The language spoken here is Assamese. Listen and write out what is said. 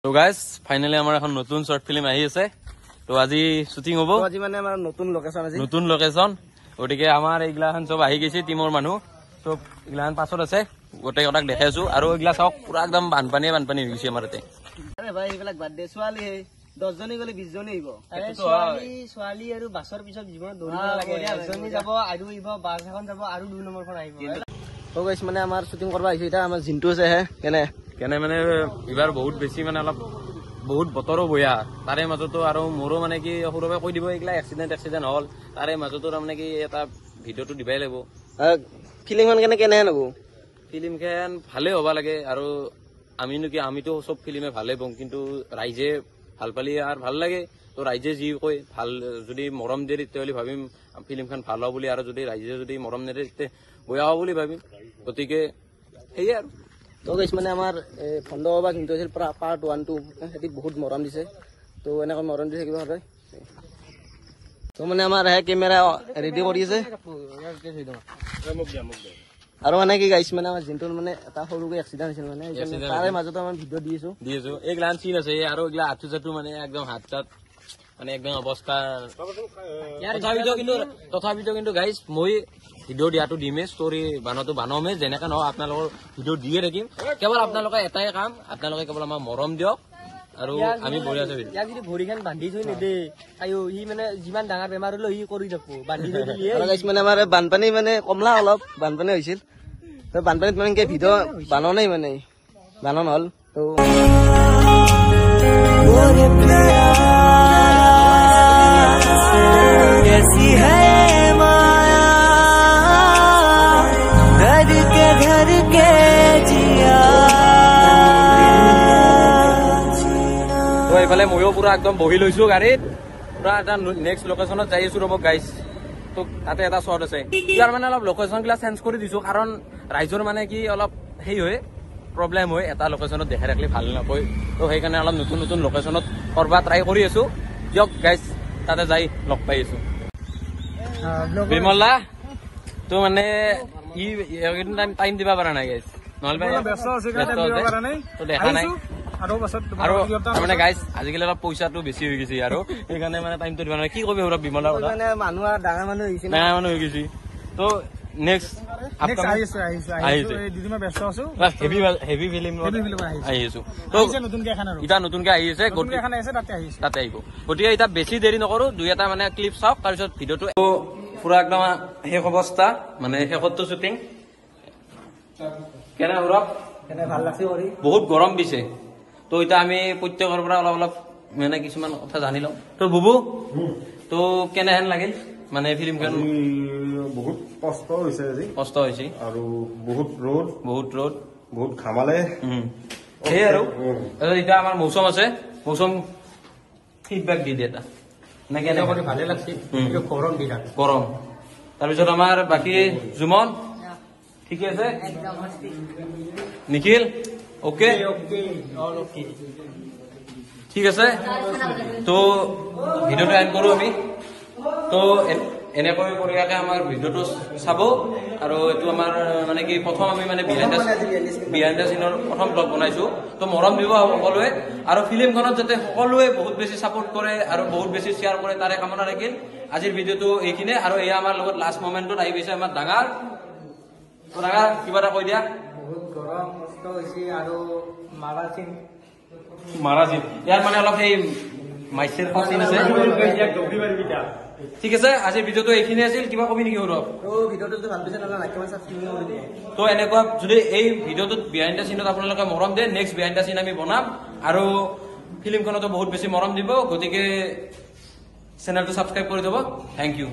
তো গাইস ফাইনালি আমাৰ এখন নতুন শৰ্ট ফিল্ম আহি আছে। তো আজি শুটিং হ'ব। আজি মানে আমাৰ নতুন লোকেশন আছে। নতুন লোকেশন গতিকে আমাৰ এইগিলাখান চব আহি গৈছে টিমৰ মানুহ চব এইগিলাখান পাছত আছে গোটেই কথাক দেখাইছো আৰু এইগিলা চাওক পুৰা একদম বানপানী হৈ গৈছে আমাৰ ইয়াতে। আৰে ভাই এইবিলাক বাদ দে ছোৱালী হে 10 জনী গলে 20 জনী আহিব। আৰে ছোৱালী আৰু বাছৰ পিছত জীৱনত দৌৰিব লাগে। এজনী যাব আৰু আহিব বাছ এখন যাব আৰু 2 নম্বৰখন আহিব। তো গাইছ মানে আমাৰ শুটিং কৰিব আহিছে এটা আমাৰ জিন্তু আছে হে কেনে মানে এইবাৰ বহুত বেছি মানে অলপ বহুত বতৰো বয়া তাৰে মাজতো আৰু মোৰো মানে কি সৰুভাৱে কৈ দিব এইগিলা এক্সিডেণ্ট হ'ল তাৰে মাজতো তাৰমানে কি এটা ভিডিঅ'টো দিবাই লাগিব। ফিল্মখন কেনে হ'ব? ফিল্মখন ভালে হ'ব লাগে আৰু আমিতো চব ফিল্মে ভালে পাওঁ কিন্তু ৰাইজে ভাল পালি আৰু ভাল লাগে। তো ৰাইজে যি কয় ভাল যদি মৰম দিয়ে তেতিয়াহ'লে ভাবিম ফিল্মখন ভাল হ'ব বুলি আৰু যদি ৰাইজে যদি মৰম নিদিয়ে তেতিয়া বেয়া হ'ব বুলি ভাবিম। গতিকে সেয়ে আৰু তো গাইছ মানে আমাৰ ফন্দ বা কিন্তু আছিল পাৰ্ট 1 2 সেটি বহুত মৰম দিছে। তো এনেকৈ মৰম দি থাকিব সদায়। তো মানে আমাৰ কেমেৰা ৰেডি কৰি আছে আৰু মানে কি গাইছ মানে আমাৰ জিন্তুৰ মানে এটা সৰুকৈ এক্সিডেণ্ট হৈছিল মানে তাৰে মাজতে আমাৰ ভিডিঅ' দি আছো এইগিলান চিন আছে আৰু এইগিলা আঁঠু চাঠু মানে একদম হাত চাত মানে একদম অৱস্থা। তথাপিতো কিন্তু গাইজ মই ভিডিঅ' দিয়াটো দিমেই ষ্টৰি বানমে যেনেকে নহওক আপোনালোকৰ ভিডিঅ' দিয়ে থাকিম। কেৱল আপোনালোকে এটাই কাম আপোনালোকে কেৱল আমাক মৰম দিয়ক আৰু আমি বঢ়িয়া আছে। ইয়াক যদি ভৰিখন বান্ধি থৈ নেদে আয়ো সি মানে যিমান ডাঙৰ বেমাৰ হলেও সি কৰি যাব বান্ধি থৈ দিলে। মানে আমাৰ বানপানী মানে কমলা অলপ বানপানী হৈছিল। তো বানপানীত মানে ভিডিঅ' বানো নাই মানে বানো নহ'ল। তো कैसी है माया घर के जिया। তো এইফালে ময়ো পুৰা একদম বহি লৈছো গাড়ীত পুৰা এটা নেক্সট লোকেশ্যনত যাই আছো ৰ'ব গাইজ। তো তাতে এটা শ্বট আছে ইয়াৰ মানে অলপ লোকেশ্যন গিলা চেঞ্জ কৰি দিছো কাৰণ ৰাইজৰ মানে কি অলপ সেই হয় প্ৰব্লেম হয় এটা লোকেশ্যনত দেখাই ৰাখিলে ভাল নকয়। তো সেইকাৰণে অলপ নতুন লোকেশ্যনত কৰবা ট্ৰাই কৰি আছো। দিয়ক গাইজ তাতে যাই লগ পাই আছো বিমলা। তো মানে টাইম দিবা পৰা নাই গাইজ নহ'লে দেখা নাই আৰু তাৰমানে গাইজ আজিকালি অলপ পইচাটো বেছি হৈ গৈছে আৰু সেইকাৰণে মানে টাইমটো দিবা নাই। কি কবি সৌৰভ বিমলাৰ কথা মানুহ ডাঙৰ মানুহ হৈ গৈছে। তো নেক্সট হেভি ফিল্ম আহি আছো। তো এতিয়া নতুনকে আহি আছে তাতে আহিব। গতিকে এতিয়া বেছি দেৰি নকৰো 2-এটা মানে ক্লিপ চাওক তাৰপিছত ভিডিঅ'টো পুৰা একদম শেষ অৱস্থা মানে শেষতটো শ্বুটিং কেনে সৌৰভ ভাল লাগছে বহুত গৰম দিছে। তো এতিয়া আমি প্ৰত্যেকৰ পৰা অলপ মানে কিছুমান কথা জানি লওঁ। তো বুবু তো কেনেহেন লাগিল মানে ফিল্মখন? বহুত কষ্ট হৈছে আৰু বহুত ৰ'দ বহুত ঘামালে সেই আৰু এতিয়া আমাৰ মৌচুম আছে মৌচুম ফিডবেক দি দিয়ে এটা ভালে লাগছে গৰম। তাৰপিছত আমাৰ বাকী জুমন ঠিকে আছে নিখিল অকে ঠিক আছে। তো ভিডিঅ'টো এণ্ড কৰো আমি। তো এনেকৈ কৰিয়াকে আমাৰ ভিডিঅ'টো চাব আৰু এইটো আমাৰ মানে কি প্ৰথম আমি মানে বিহাইণ্ড দ্য চিনৰ প্ৰথম ব্লগ বনাইছো। তো মৰম দিব সকলোৱে আৰু ফিল্মখনত যাতে সকলোৱে বহুত বেছি ছাপোৰ্ট কৰে আৰু বহুত বেছি শ্বেয়াৰ কৰে তাৰে কামনা ৰাখিল। আজিৰ ভিডিঅ'টো এইখিনিয়ে আৰু এয়া আমাৰ লগত লাষ্ট মমেণ্টত আহি গৈছে আমাৰ ডাঙৰ কিবা এটা কৈ দিয়া। বহুত গৰম কষ্ট হৈছে আৰু মাৰাচিন ইয়াৰ মানে অলপ সেই মাইচেৰ চিন আছে। ঠিক আছে আজিৰ ভিডিঅ'টো এইখিনি আছিল। কিবা কবি নেকি সৌৰভ? তো এনেকুৱা যদি এই ভিডিঅ'টোত বিহাইণ্ড দ্য চিনত আপোনালোকে মৰম দিয়ে নেক্সট বিহাইণ্ড দ্য চিন আমি বনাম আৰু ফিল্মখনতো বহুত বেছি মৰম দিব। গতিকে চেনেলটো ছাবস্ক্ৰাইব কৰি দিব। Thank U.